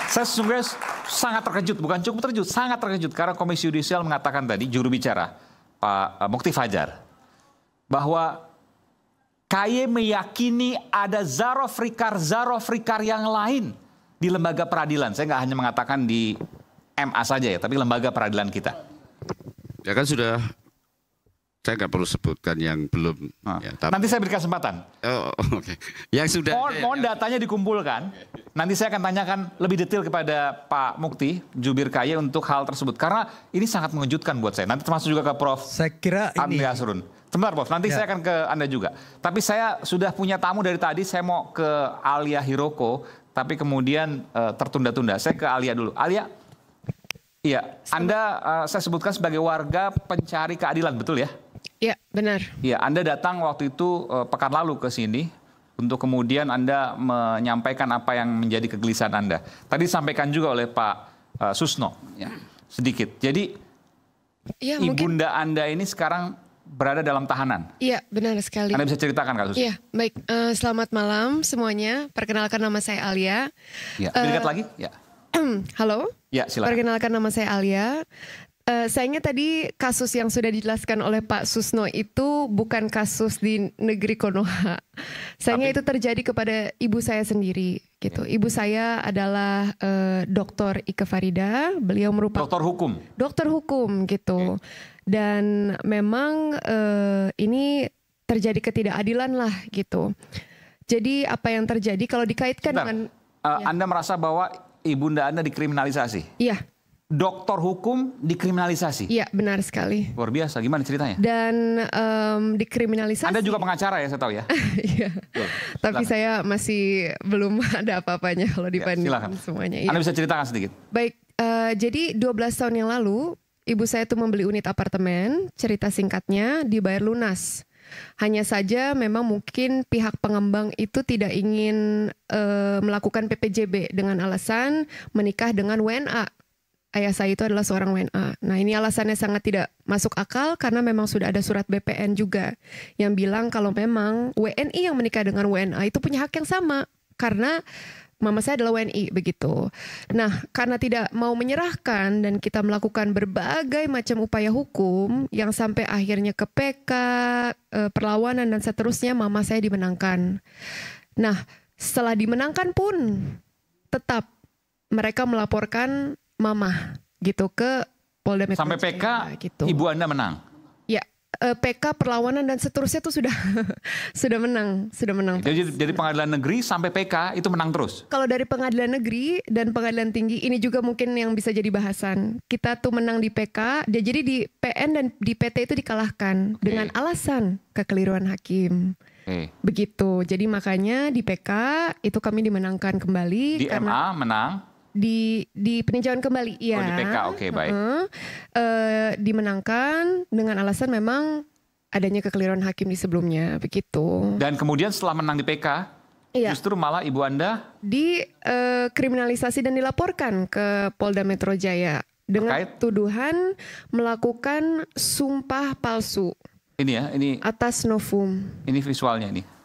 Saya sesungguhnya sangat terkejut, bukan cukup terkejut, sangat terkejut. Karena Komisi Yudisial mengatakan tadi, juru bicara Pak Mukti Fajar, bahwa KY meyakini ada Zarofrikar yang lain di lembaga peradilan. Saya nggak hanya mengatakan di MA saja ya, tapi lembaga peradilan kita. Ya kan sudah, saya nggak perlu sebutkan yang belum. Ya, tapi... Nanti saya beri kesempatan. Oh, oke. Yang sudah. Mohon datanya dikumpulkan. Nanti saya akan tanyakan lebih detail kepada Pak Mukti, jubir KY untuk hal tersebut. Karena ini sangat mengejutkan buat saya. Nanti termasuk juga ke Prof. Saya kira ini. Andri Asrun. Sebentar Prof, nanti saya akan ke Anda juga. Tapi saya sudah punya tamu dari tadi, saya mau ke Alia Hiroko. Tapi kemudian tertunda-tunda. Saya ke Alia dulu. Alia, iya, Anda saya sebutkan sebagai warga pencari keadilan, betul ya? Iya, benar. Iya, Anda datang waktu itu pekan lalu ke sini untuk kemudian Anda menyampaikan apa yang menjadi kegelisahan Anda. Tadi disampaikan juga oleh Pak Susno, ya, sedikit. Jadi ya, ibunda Anda ini sekarang berada dalam tahanan. Iya, benar sekali. Anda bisa ceritakan kasus? Iya, baik. Selamat malam semuanya. Perkenalkan nama saya Alia. Ya, dekat lagi? Ya. Halo. Ya, silakan. Perkenalkan nama saya Alia. Sayangnya tadi kasus yang sudah dijelaskan oleh Pak Susno itu bukan kasus di negeri Konoha. Sayangnya itu terjadi kepada ibu saya sendiri gitu. Ibu saya adalah Dr. Ike Farida. Beliau merupakan dokter hukum. Dokter hukum gitu. Dan memang ini terjadi ketidakadilan lah gitu. Jadi apa yang terjadi kalau dikaitkan dengan Anda merasa bahwa ibunda Anda dikriminalisasi? Iya. Dokter hukum dikriminalisasi? Iya, benar sekali. Luar biasa, gimana ceritanya? Dan dikriminalisasi. Anda juga pengacara ya, saya tahu ya? Iya. Tapi saya masih belum ada apa-apanya kalau dibanding semuanya. Anda bisa ceritakan sedikit? Baik, jadi 12 tahun yang lalu, ibu saya tuh membeli unit apartemen, cerita singkatnya dibayar lunas. Hanya saja memang mungkin pihak pengembang itu tidak ingin melakukan PPJB dengan alasan menikah dengan WNA. Ayah saya itu adalah seorang WNA. Nah ini alasannya sangat tidak masuk akal karena memang sudah ada surat BPN juga yang bilang kalau memang WNI yang menikah dengan WNA itu punya hak yang sama karena mama saya adalah WNI begitu. Nah karena tidak mau menyerahkan dan kita melakukan berbagai macam upaya hukum yang sampai akhirnya ke PK, perlawanan dan seterusnya, mama saya dimenangkan. Nah setelah dimenangkan pun tetap mereka melaporkan mama gitu ke Polda Metro sampai PK gitu. Ibu Anda menang? Ya, PK perlawanan dan seterusnya itu sudah sudah menang. Jadi dari pengadilan negeri sampai PK itu menang terus? Kalau dari pengadilan negeri dan pengadilan tinggi ini juga mungkin yang bisa jadi bahasan. Kita tuh menang di PK, jadi di PN dan di PT itu dikalahkan dengan alasan kekeliruan hakim. Begitu. Jadi makanya di PK itu kami dimenangkan kembali. Di MA menang? Di peninjauan kembali, iya. Oh, di PK, oke, baik. Dimenangkan dengan alasan memang adanya kekeliruan hakim di sebelumnya, begitu. Dan kemudian setelah menang di PK, justru malah ibu Anda dikriminalisasi dan dilaporkan ke Polda Metro Jaya dengan tuduhan melakukan sumpah palsu. Ini ya, ini atas novum. Ini visualnya ini.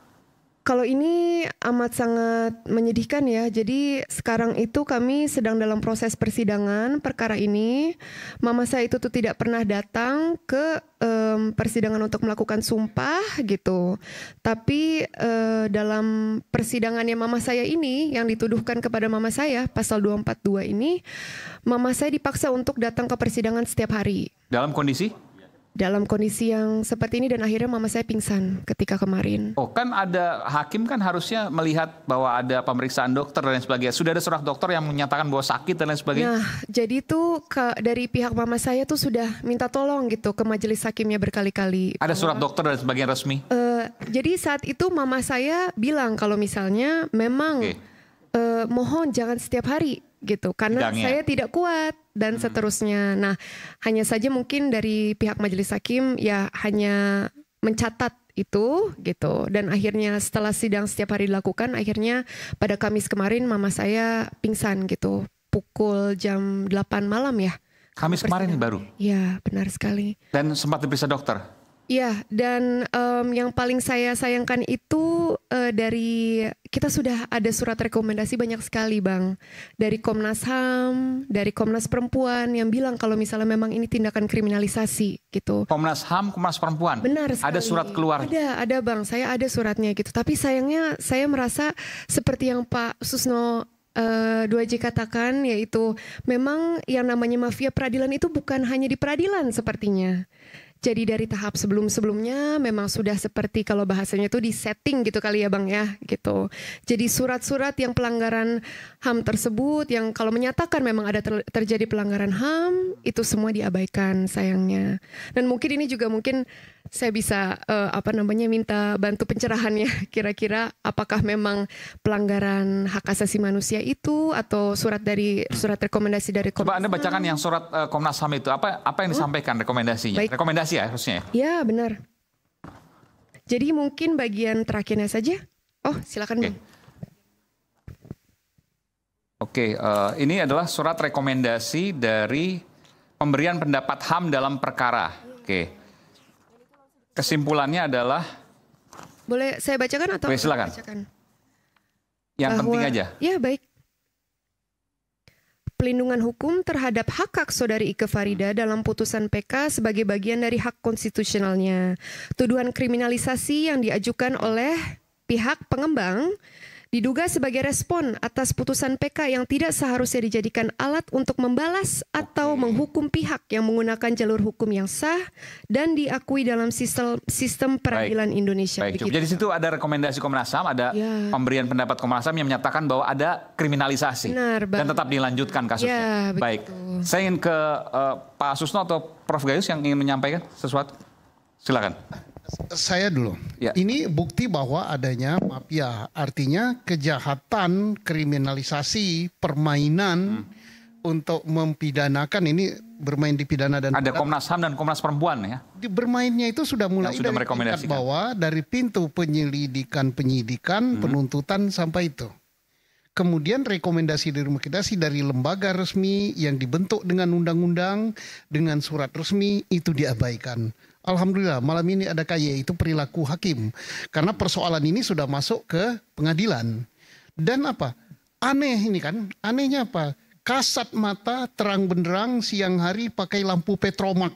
Kalau ini amat sangat menyedihkan ya. Jadi sekarang itu kami sedang dalam proses persidangan perkara ini. Mama saya itu tuh tidak pernah datang ke persidangan untuk melakukan sumpah gitu. Tapi dalam persidangannya mama saya ini yang dituduhkan kepada mama saya pasal 242 ini, mama saya dipaksa untuk datang ke persidangan setiap hari. Dalam kondisi? Dalam kondisi yang seperti ini dan akhirnya mama saya pingsan ketika kemarin. Oh kan ada hakim kan harusnya melihat bahwa ada pemeriksaan dokter dan lain sebagainya. Sudah ada surat dokter yang menyatakan bahwa sakit dan lain sebagainya. Nah jadi tuh dari pihak mama saya tuh sudah minta tolong gitu ke majelis hakimnya berkali-kali. Ada surat dokter dan sebagainya resmi? Jadi saat itu mama saya bilang kalau misalnya memang mohon jangan setiap hari gitu karena saya tidak kuat dan seterusnya. Nah, hanya saja mungkin dari pihak majelis hakim ya hanya mencatat itu gitu dan akhirnya setelah sidang setiap hari dilakukan akhirnya pada Kamis kemarin mama saya pingsan gitu pukul jam 8 malam ya. Kamis kemarin baru? Ya, benar sekali. Dan sempat diperiksa dokter? Iya, dan yang paling saya sayangkan itu dari kita sudah ada surat rekomendasi banyak sekali, Bang. Dari Komnas HAM, dari Komnas Perempuan yang bilang kalau misalnya memang ini tindakan kriminalisasi gitu. Komnas HAM, Komnas Perempuan. Benar sekali. Ada surat keluar. Ada Bang, saya ada suratnya gitu. Tapi sayangnya saya merasa seperti yang Pak Susno 2J katakan, yaitu memang yang namanya mafia peradilan itu bukan hanya di peradilan sepertinya. Jadi dari tahap sebelum-sebelumnya memang sudah seperti kalau bahasanya itu di setting gitu kali ya Bang ya gitu. Jadi surat-surat yang pelanggaran HAM tersebut yang kalau menyatakan memang ada terjadi pelanggaran HAM itu semua diabaikan sayangnya. Dan mungkin ini juga mungkin saya bisa minta bantu pencerahannya kira-kira apakah memang pelanggaran hak asasi manusia itu atau surat rekomendasi dari Komnas Coba Anda bacakan yang surat Komnas HAM itu apa yang disampaikan rekomendasinya? Baik. Rekomendasi ya harusnya. Ya benar. Jadi mungkin bagian terakhirnya saja. Oh silakan Bang. Oke, ini adalah surat rekomendasi dari pemberian pendapat HAM dalam perkara. Oke. Kesimpulannya adalah boleh saya bacakan atau silakan. Bacakan? Yang penting aja. Ya baik. Pelindungan hukum terhadap hak saudari Ike Farida dalam putusan PK sebagai bagian dari hak konstitusionalnya. Tuduhan kriminalisasi yang diajukan oleh pihak pengembang diduga sebagai respon atas putusan PK yang tidak seharusnya dijadikan alat untuk membalas atau menghukum pihak yang menggunakan jalur hukum yang sah dan diakui dalam sistem peradilan Indonesia. Baik, jadi situ ada rekomendasi Komnas HAM, ada pemberian pendapat Komnas HAM yang menyatakan bahwa ada kriminalisasi. Benar, dan tetap dilanjutkan kasusnya. Baik, saya ingin ke Pak Susno atau Prof Gayus yang ingin menyampaikan sesuatu. Silakan. Saya dulu. Ya. Ini bukti bahwa adanya mafia, artinya kejahatan, kriminalisasi, permainan untuk mempidanakan ini bermain di pidana dan ada Komnas HAM dan Komnas Perempuan ya. Bermainnya itu sudah mulai sudah dari tingkat bawah, dari pintu penyidikan, penuntutan sampai itu. Kemudian rekomendasi dari lembaga resmi yang dibentuk dengan undang-undang, dengan surat resmi itu diabaikan. Alhamdulillah malam ini ada KY, itu perilaku hakim. Karena persoalan ini sudah masuk ke pengadilan. Dan apa? Aneh ini kan, anehnya apa? Kasat mata terang benderang siang hari pakai lampu petromak.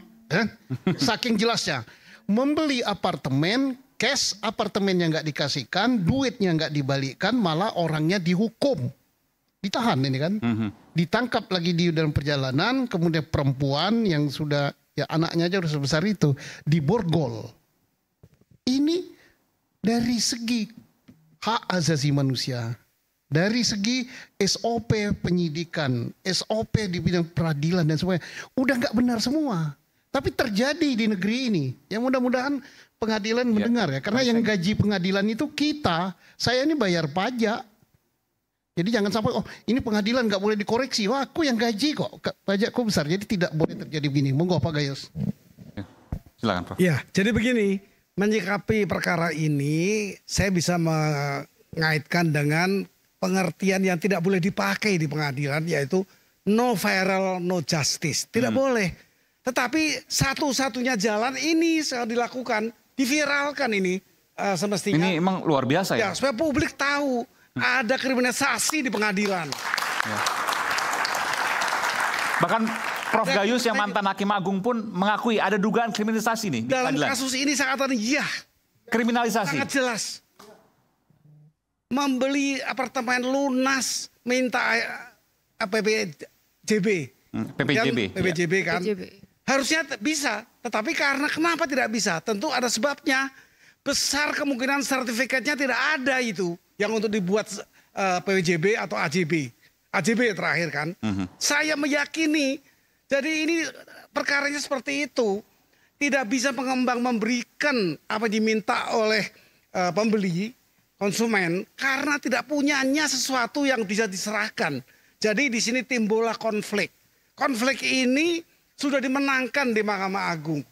Saking jelasnya. Membeli apartemen, cash apartemennya nggak dikasihkan, duitnya nggak dibalikkan, malah orangnya dihukum. Ditahan ini kan. Ditangkap lagi di dalam perjalanan, kemudian perempuan yang sudah... ya anaknya aja udah sebesar itu diborgol. Ini dari segi hak asasi manusia, dari segi SOP penyidikan, SOP di bidang peradilan dan semuanya udah nggak benar semua. Tapi terjadi di negeri ini. Yang mudah-mudahan pengadilan mendengar ya, karena yang gaji pengadilan itu saya ini bayar pajak. Jadi jangan sampai, oh ini pengadilan nggak boleh dikoreksi. Wah aku yang gaji kok, pajakku besar. Jadi tidak boleh terjadi begini. Monggo Pak Gayus. Silakan Prof. Ya, jadi begini, menyikapi perkara ini, saya bisa mengaitkan dengan pengertian yang tidak boleh dipakai di pengadilan, yaitu no viral, no justice. Tidak boleh. Tetapi satu-satunya jalan ini saya dilakukan, diviralkan ini semestinya. Ini emang luar biasa ya? Ya, supaya publik tahu. Ada kriminalisasi di pengadilan. Ya. Bahkan Prof Gayus yang mantan Hakim Agung pun mengakui ada dugaan kriminalisasi nih. Dalam kasus ini saya katakan iya. Kriminalisasi. Sangat jelas. Membeli apartemen lunas, minta PPJB. PPJB kan. Harusnya bisa. Tetapi karena kenapa tidak bisa? Tentu ada sebabnya. Besar kemungkinan sertifikatnya tidak ada itu. Yang untuk dibuat PWJB atau AJB. AJB terakhir kan. Saya meyakini, jadi ini perkaranya seperti itu. Tidak bisa pengembang memberikan apa diminta oleh pembeli, konsumen, karena tidak punyanya sesuatu yang bisa diserahkan. Jadi di sini timbullah konflik. Konflik ini sudah dimenangkan di Mahkamah Agung.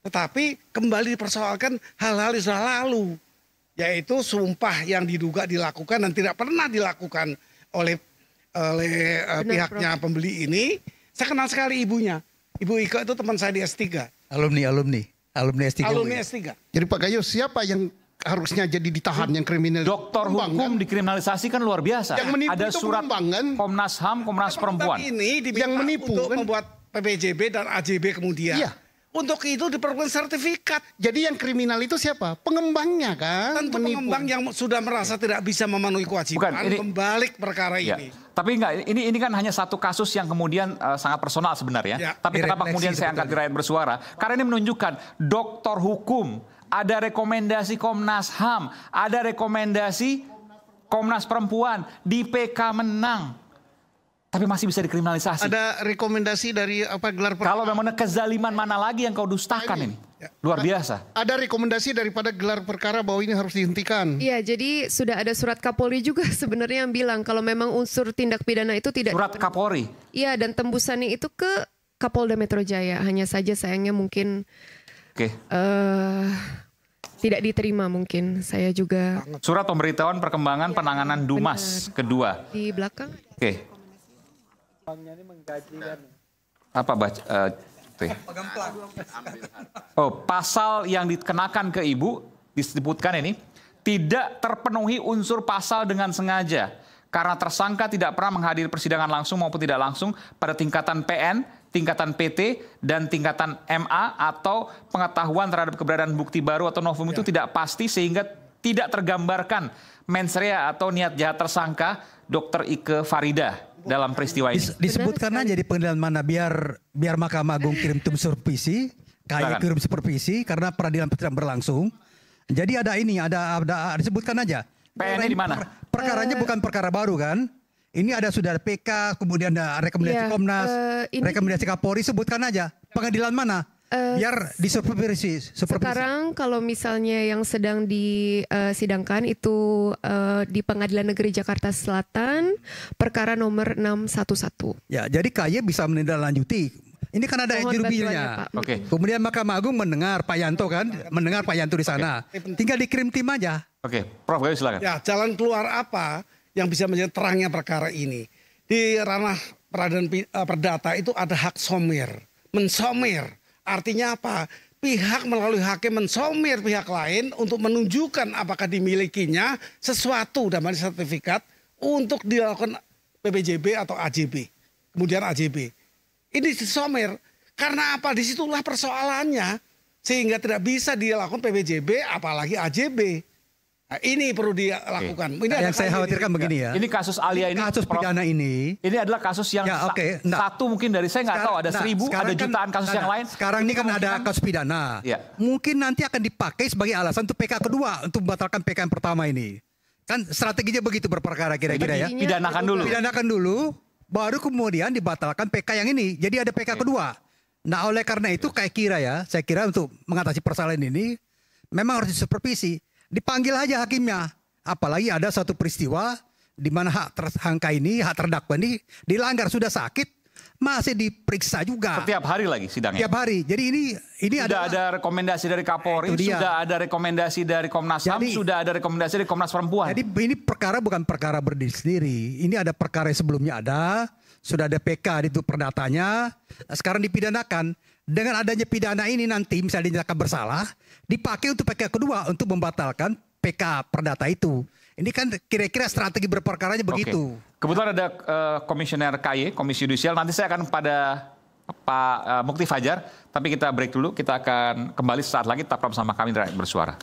Tetapi kembali dipersoalkan hal-hal yang sudah lalu. Yaitu sumpah yang diduga dilakukan dan tidak pernah dilakukan oleh pihaknya pembeli ini. Saya kenal sekali ibunya. Ibu Ika itu teman saya di S3. Alumni. Alumni S3. Alumni S3. Jadi Pak Gayus, siapa yang harusnya jadi ditahan yang kriminal? Doktor hukum dikriminalisasi kan luar biasa. Yang menipu Ada itu surat pengembang, kan? Komnas HAM, Komnas Perempuan. Ini diminta Yang menipu, untuk kan? membuat PPJB dan AJB kemudian. Iya. Untuk itu diperlukan sertifikat. Jadi yang kriminal itu siapa? Pengembangnya kan? Tentu Menipu. pengembang yang sudah merasa tidak bisa memenuhi kewajiban Bukan, ini- membalik perkara Ya. ini. Tapi enggak, ini kan hanya satu kasus yang kemudian sangat personal sebenarnya. Ya. Tapi kenapa Direfleksi kemudian saya angkat di rakyat bersuara? Karena ini menunjukkan doktor hukum, ada rekomendasi Komnas HAM, ada rekomendasi Komnas Perempuan, di PK menang. Tapi masih bisa dikriminalisasi. Ada rekomendasi dari gelar perkara? Kalau memang kezaliman mana lagi yang kau dustakan ini? Luar biasa. Ada rekomendasi daripada gelar perkara bahwa ini harus dihentikan. Iya, jadi sudah ada surat Kapolri juga sebenarnya yang bilang kalau memang unsur tindak pidana itu tidak. Surat Kapolri. Iya, dan tembusannya itu ke Kapolda Metro Jaya. Hanya saja sayangnya mungkin Oke. tidak diterima mungkin. Saya juga Surat pemberitahuan perkembangan penanganan Dumas kedua. di belakang. Oke. Apa baca? Tuh ya. Oh, pasal yang dikenakan ke ibu disebutkan ini tidak terpenuhi unsur pasal dengan sengaja karena tersangka tidak pernah menghadiri persidangan langsung maupun tidak langsung pada tingkatan PN, tingkatan PT, dan tingkatan MA atau pengetahuan terhadap keberadaan bukti baru atau novum itu tidak pasti sehingga tidak tergambarkan mens rea atau niat jahat tersangka Dr. Ike Farida dalam peristiwa ini. Disebutkan aja di pengadilan mana biar Mahkamah Agung kirim tim supervisi, KAI Silakan. kirim supervisi karena peradilan sedang berlangsung. Jadi ada ini, ada disebutkan aja. PN-nya di mana? Perkaranya bukan perkara baru kan? Ini sudah ada PK, kemudian ada rekomendasi Iya, Komnas, ini- rekomendasi Kapolri, sebutkan aja. Pengadilan mana? Biar disupervisi. Sekarang kalau misalnya yang sedang disidangkan itu di Pengadilan Negeri Jakarta Selatan, perkara nomor 611. Ya, jadi KAI bisa menindaklanjuti. Ini kan ada Mohon juru bantuannya, bicaranya. Pak. Oke. Kemudian Mahkamah Agung mendengar Pak Yanto kan, mendengar Pak Yanto di sana. Tinggal dikirim tim aja. Oke, Prof. Gayus silakan. Ya, jalan keluar apa yang bisa menjadi terangnya perkara ini? Di ranah peradilan perdata itu ada hak somir, mensomir. Artinya apa? Pihak melalui hakim mensomir pihak lain untuk menunjukkan apakah dimilikinya sesuatu dalam sertifikat untuk dilakukan PPJB atau AJB. Kemudian AJB. Ini disomir. Karena apa? Disitulah persoalannya. Sehingga tidak bisa dilakukan PPJB apalagi AJB. Nah, ini perlu dilakukan. Ini ada Yang saya kajian khawatirkan ini. begini ya. Ini kasus Alia ini, Kasus Prof, pidana ini. ini adalah kasus yang Ya, oke. Nah, satu mungkin dari saya nggak tahu ada 1.000, ada jutaan kasus yang lain. Sekarang ini kan ada kasus pidana. Ya. Mungkin nanti akan dipakai sebagai alasan untuk PK kedua untuk membatalkan PK yang pertama ini. Kan strateginya begitu berperkara kira-kira ya. Pidanakan dulu. Pidanakan dulu, baru kemudian dibatalkan PK yang ini. Jadi ada PK kedua. Nah, oleh karena itu saya kira untuk mengatasi persoalan ini memang harus disupervisi. Dipanggil aja hakimnya. Apalagi ada suatu peristiwa di mana hak tersangka ini, hak terdakwa ini dilanggar, sudah sakit, masih diperiksa juga. Setiap hari lagi sidangnya. Tiap hari. Jadi ini Sudah ada rekomendasi dari Kapolri, Itu dia. sudah ada rekomendasi dari Komnas HAM, Jadi- sudah ada rekomendasi dari Komnas Perempuan. Jadi ini perkara bukan perkara berdiri sendiri. Ini ada perkara yang sebelumnya ada, sudah ada PK itu perdatanya, sekarang dipidanakan. Dengan adanya pidana ini nanti misalnya dinyatakan bersalah, dipakai untuk PK kedua untuk membatalkan PK perdata itu. Ini kan kira-kira strategi berperkaranya begitu. Oke. Kebetulan ada Komisioner KY, Komisi Yudisial. Nanti saya akan pada Pak Mukti Fajar, tapi kita break dulu. Kita akan kembali sesaat lagi. Tetap bersama kami di Rakyat Bersuara.